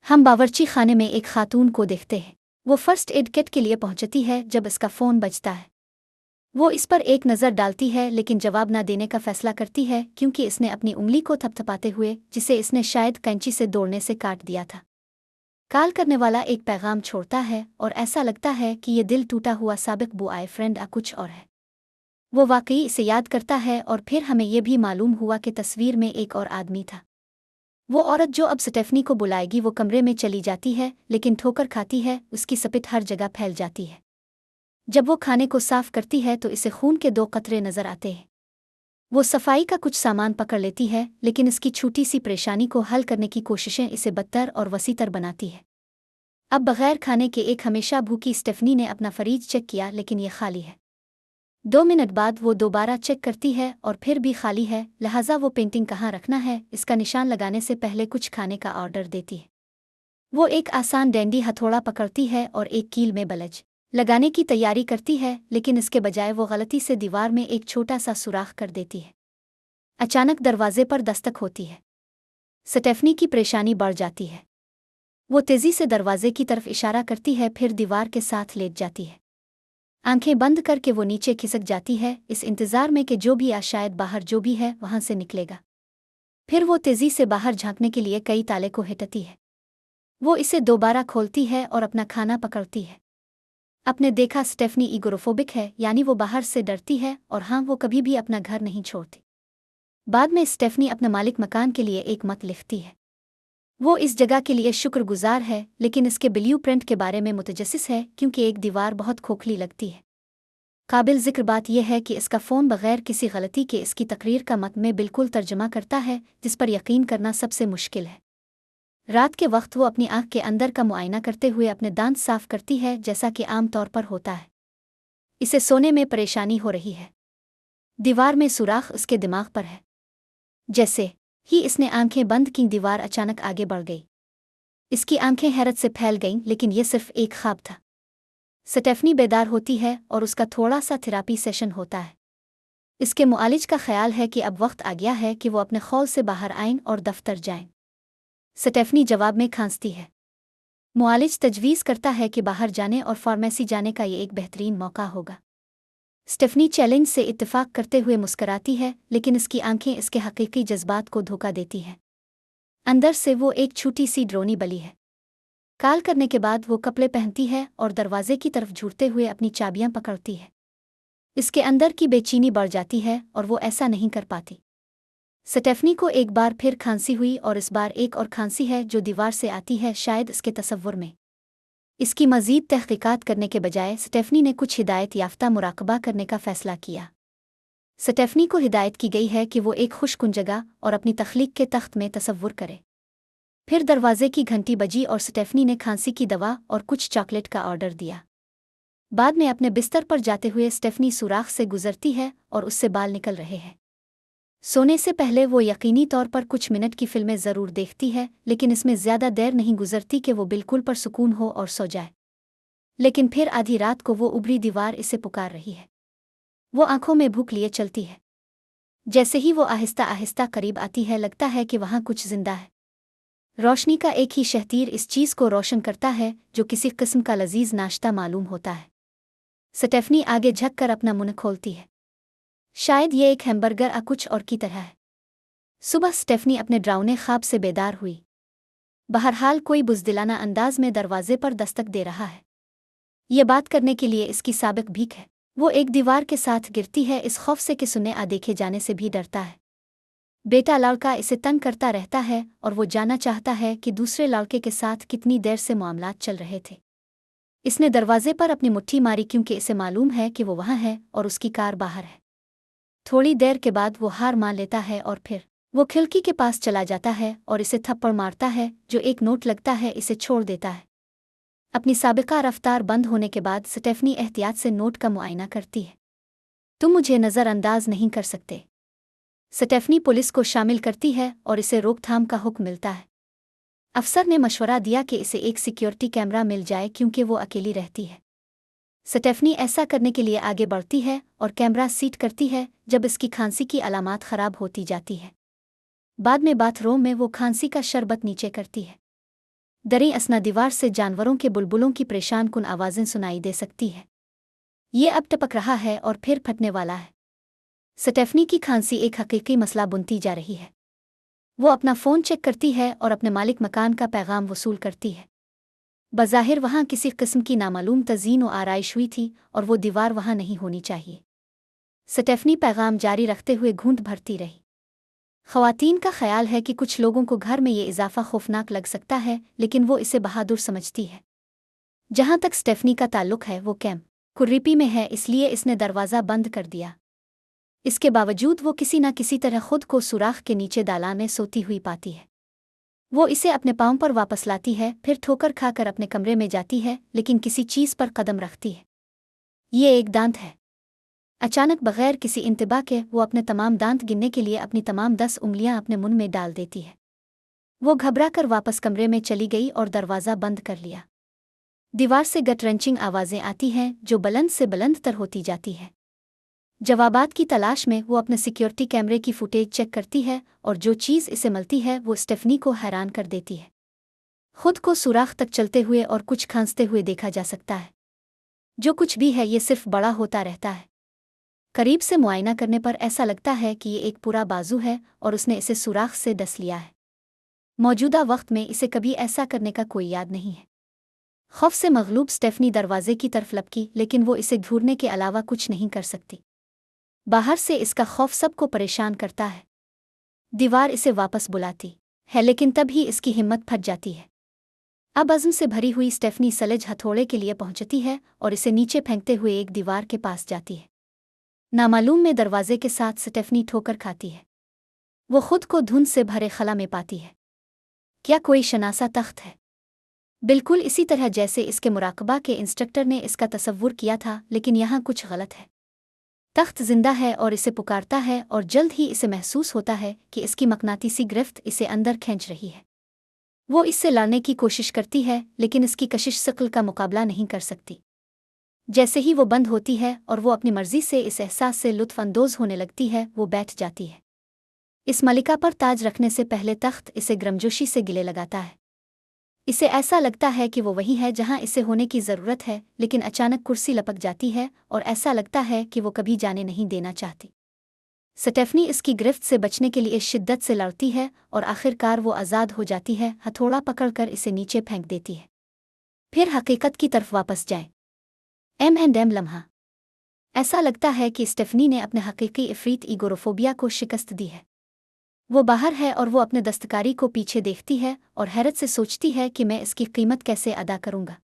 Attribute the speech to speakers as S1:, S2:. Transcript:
S1: हम बावर्ची खाने में एक खातून को देखते हैं। वो फर्स्ट एड किट के लिए पहुंचती है जब इसका फ़ोन बजता है। वो इस पर एक नज़र डालती है लेकिन जवाब न देने का फैसला करती है क्योंकि इसने अपनी उंगली को थपथपाते हुए जिसे इसने शायद कैंची से दौड़ने से काट दिया था। कॉल करने वाला एक पैगाम छोड़ता है और ऐसा लगता है कि ये दिल टूटा हुआ साबिक बॉयफ्रेंड कुछ और है। वो वाकई इसे याद करता है और फिर हमें ये भी मालूम हुआ कि तस्वीर में एक और आदमी था। वो औरत जो अब स्टेफनी को बुलाएगी वो कमरे में चली जाती है लेकिन ठोकर खाती है, उसकी सपिट हर जगह फैल जाती है। जब वो खाने को साफ करती है तो इसे खून के 2 कतरे नजर आते हैं। वो सफाई का कुछ सामान पकड़ लेती है लेकिन इसकी छोटी सी परेशानी को हल करने की कोशिशें इसे बदतर और वसीतर बनाती है। अब बगैर खाने के एक हमेशा भूखी स्टेफनी ने अपना फ्रिज चेक किया लेकिन ये खाली है। 2 मिनट बाद वो दोबारा चेक करती है और फिर भी खाली है, लिहाजा वो पेंटिंग कहाँ रखना है इसका निशान लगाने से पहले कुछ खाने का ऑर्डर देती है। वो एक आसान डैंडी हथौड़ा पकड़ती है और एक कील में बलज लगाने की तैयारी करती है लेकिन इसके बजाय वो गलती से दीवार में एक छोटा सा सुराख कर देती है। अचानक दरवाजे पर दस्तक होती है। स्टेफनी की परेशानी बढ़ जाती है। वो तेजी से दरवाजे की तरफ इशारा करती है, फिर दीवार के साथ लेट जाती है। आंखें बंद करके वो नीचे खिसक जाती है, इस इंतज़ार में कि जो भी आ शायद बाहर जो भी है वहां से निकलेगा। फिर वो तेजी से बाहर झांकने के लिए कई ताले को हिटती है। वो इसे दोबारा खोलती है और अपना खाना पकड़ती है। आपने देखा स्टेफनी ईगोरोफोबिक है, यानी वो बाहर से डरती है और हाँ, वो कभी भी अपना घर नहीं छोड़ती। बाद में स्टेफनी अपने मालिक मकान के लिए एक मत लिखती है। वो इस जगह के लिए शुक्रगुजार है लेकिन इसके ब्लू प्रिंट के बारे में मुतजस्सिस है क्योंकि एक दीवार बहुत खोखली लगती है। काबिल जिक्र बात यह है कि इसका फ़ोन बगैर किसी गलती के इसकी तकरीर का मत में बिल्कुल तर्जमा करता है, जिस पर यकीन करना सबसे मुश्किल है। रात के वक्त वो अपनी आँख के अंदर का मुआयना करते हुए अपने दांत साफ करती है जैसा कि आम तौर पर होता है। इसे सोने में परेशानी हो रही है। दीवार में सुराख उसके दिमाग पर है। जैसे ही इसने आंखें बंद की दीवार अचानक आगे बढ़ गई। इसकी आंखें हैरत से फैल गईं लेकिन यह सिर्फ एक ख्वाब था। स्टेफनी बेदार होती है और उसका थोड़ा सा थेरापी सेशन होता है। इसके मुआलिज का ख्याल है कि अब वक्त आ गया है कि वो अपने खौल से बाहर आएं और दफ्तर जाएं। स्टेफनी जवाब में खांसती है। मुआलिज तजवीज़ करता है कि बाहर जाने और फार्मेसी जाने का ये एक बेहतरीन मौका होगा। स्टेफनी चैलेंज से इत्तेफाक करते हुए मुस्कराती है लेकिन इसकी आंखें इसके हकीकी जज्बात को धोखा देती हैं। अंदर से वो एक छोटी सी ड्रोनी बली है। कॉल करने के बाद वो कपड़े पहनती है और दरवाजे की तरफ झूरते हुए अपनी चाबियां पकड़ती है। इसके अंदर की बेचैनी बढ़ जाती है और वो ऐसा नहीं कर पाती। स्टेफनी को एक बार फिर खांसी हुई और इस बार एक और खांसी है जो दीवार से आती है, शायद इसके तसव्वुर में। इसकी मज़ीद तहकीकात करने के बजाय स्टेफनी ने कुछ हिदायत याफ्ता मुराकबा करने का फ़ैसला किया। स्टेफनी को हिदायत की गई है कि वो एक खुशकुन जगह और अपनी तख्लीक के तख्त में तसव्वुर करे। फिर दरवाजे की घंटी बजी और स्टेफनी ने खांसी की दवा और कुछ चॉकलेट का ऑर्डर दिया। बाद में अपने बिस्तर पर जाते हुए स्टेफनी सुराख से गुजरती है और उससे बाल निकल रहे हैं। सोने से पहले वो यकीनी तौर पर कुछ मिनट की फिल्में ज़रूर देखती है लेकिन इसमें ज़्यादा देर नहीं गुजरती कि वो बिल्कुल पर सुकून हो और सो जाए। लेकिन फिर आधी रात को वो उभरी दीवार इसे पुकार रही है। वो आंखों में भूख लिए चलती है। जैसे ही वो आहिस्ता आहिस्ता करीब आती है लगता है कि वहाँ कुछ जिंदा है। रोशनी का एक ही शहतीर इस चीज़ को रोशन करता है जो किसी किस्म का लजीज नाश्ता मालूम होता है। स्टेफनी आगे झक कर अपना मुंह खोलती है। शायद ये एक हैम्बर्गर कुछ और की तरह है। सुबह स्टेफनी अपने ड्राउने ख्वाब से बेदार हुई। बहरहाल कोई बुज़दिलाना अंदाज में दरवाजे पर दस्तक दे रहा है। ये बात करने के लिए इसकी साबिक भीख है। वो एक दीवार के साथ गिरती है, इस खौफ से कि सुने देखे जाने से भी डरता है। बेटा लड़का इसे तंग करता रहता है और वो जानना चाहता है कि दूसरे लड़के के साथ कितनी देर से मामलात चल रहे थे। इसने दरवाजे पर अपनी मुट्ठी मारी क्योंकि इसे मालूम है कि वो वहाँ है और उसकी कार बाहर है। थोड़ी देर के बाद वो हार मान लेता है और फिर वो खिड़की के पास चला जाता है और इसे थप्पड़ मारता है जो एक नोट लगता है इसे छोड़ देता है। अपनी साबिका रफ्तार बंद होने के बाद स्टेफनी एहतियात से नोट का मुआयना करती है। तुम मुझे नज़रअंदाज नहीं कर सकते। स्टेफनी पुलिस को शामिल करती है और इसे रोकथाम का हुक्म मिलता है। अफसर ने मशवरा दिया कि इसे एक सिक्योरिटी कैमरा मिल जाए क्योंकि वो अकेली रहती है। स्टेफनी ऐसा करने के लिए आगे बढ़ती है और कैमरा सीट करती है जब इसकी खांसी की अलामात ख़राब होती जाती है। बाद में बाथरूम में वो खांसी का शरबत नीचे करती है। दरें असना दीवार से जानवरों के बुलबुलों की परेशान कुन आवाज़ें सुनाई दे सकती है। ये अब टपक रहा है और फिर फटने वाला है। स्टेफनी की खांसी एक हकीकी मसला बुनती जा रही है। वो अपना फ़ोन चेक करती है और अपने मालिक मकान का पैगाम वसूल करती है। बज़ाहिर वहाँ किसी किस्म की नामालूम तज़ीन व आराइश हुई थी और वो दीवार वहाँ नहीं होनी चाहिए। स्टेफनी पैगाम जारी रखते हुए घूंट भरती रही। ख़वातीन का ख्याल है कि कुछ लोगों को घर में ये इजाफा खौफनाक लग सकता है, लेकिन वो इसे बहादुर समझती है। जहाँ तक स्टेफनी का ताल्लुक है, वो कैम्प कुर्रीपी में है, इसलिए इसने दरवाज़ा बंद कर दिया। इसके बावजूद वो किसी न किसी तरह खुद को सुराख के नीचे दालान में सोती हुई पाती है। वो इसे अपने पाँव पर वापस लाती है, फिर ठोकर खाकर अपने कमरे में जाती है, लेकिन किसी चीज़ पर कदम रखती है। ये एक दांत है। अचानक बगैर किसी इंतबा के वो अपने तमाम दांत गिनने के लिए अपनी तमाम 10 उंगलियां अपने मुंह में डाल देती है। वो घबरा कर वापस कमरे में चली गई और दरवाज़ा बंद कर लिया। दीवार से गट रंचिंग आवाज़ें आती हैं जो बुलंद से बुलंद तर होती जाती है। जवाबात की तलाश में वो अपने सिक्योरिटी कैमरे की फुटेज चेक करती है और जो चीज़ इसे मिलती है वो स्टेफनी को हैरान कर देती है। खुद को सुराख तक चलते हुए और कुछ खांसते हुए देखा जा सकता है। जो कुछ भी है ये सिर्फ बड़ा होता रहता है। करीब से मुआयना करने पर ऐसा लगता है कि ये एक पूरा बाजू है और उसने इसे सुराख से डस लिया है। मौजूदा वक्त में इसे कभी ऐसा करने का कोई याद नहीं है। खौफ से मगलूब स्टेफनी दरवाजे की तरफ लपकी, लेकिन वो इसे घूरने के अलावा कुछ नहीं कर सकती। बाहर से इसका खौफ सबको परेशान करता है। दीवार इसे वापस बुलाती है, लेकिन तब ही इसकी हिम्मत फट जाती है। अब अज़्म से भरी हुई स्टेफनी सलेज हथौड़े के लिए पहुंचती है और इसे नीचे फेंकते हुए एक दीवार के पास जाती है। नामालूम में दरवाजे के साथ स्टेफनी ठोकर खाती है। वो खुद को धुंध से भरे खला में पाती है। क्या कोई शनासा तख्त है? बिल्कुल इसी तरह जैसे इसके मुराकबा के इंस्ट्रक्टर ने इसका तसव्वुर किया था, लेकिन यहाँ कुछ गलत है। तख्त जिंदा है और इसे पुकारता है और जल्द ही इसे महसूस होता है कि इसकी मकनातीसी गिरफ्त इसे अंदर खींच रही है। वो इससे लड़ने की कोशिश करती है, लेकिन इसकी कशिश शकल का मुकाबला नहीं कर सकती। जैसे ही वो बंद होती है और वो अपनी मर्जी से इस एहसास से लुत्फ़ अंदोज़ होने लगती है, वो बैठ जाती है। इस मलिका पर ताज रखने से पहले तख्त इसे गर्मजोशी से गिले लगाता है। इसे ऐसा लगता है कि वो वही है जहां इसे होने की ज़रूरत है, लेकिन अचानक कुर्सी लपक जाती है और ऐसा लगता है कि वो कभी जाने नहीं देना चाहती। स्टेफनी इसकी गिरफ्त से बचने के लिए शिद्दत से लड़ती है और आखिरकार वो आज़ाद हो जाती है। हथौड़ा पकड़कर इसे नीचे फेंक देती है। फिर हकीकत की तरफ वापस जाए। M&M लम्हा। ऐसा लगता है कि स्टेफनी ने अपने हकीकी इफ़रीत ईगोरोफोबिया को शिकस्त दी है। वो बाहर है और वो अपने दस्तकारी को पीछे देखती है और हैरत से सोचती है कि मैं इसकी कीमत कैसे अदा करूँगा।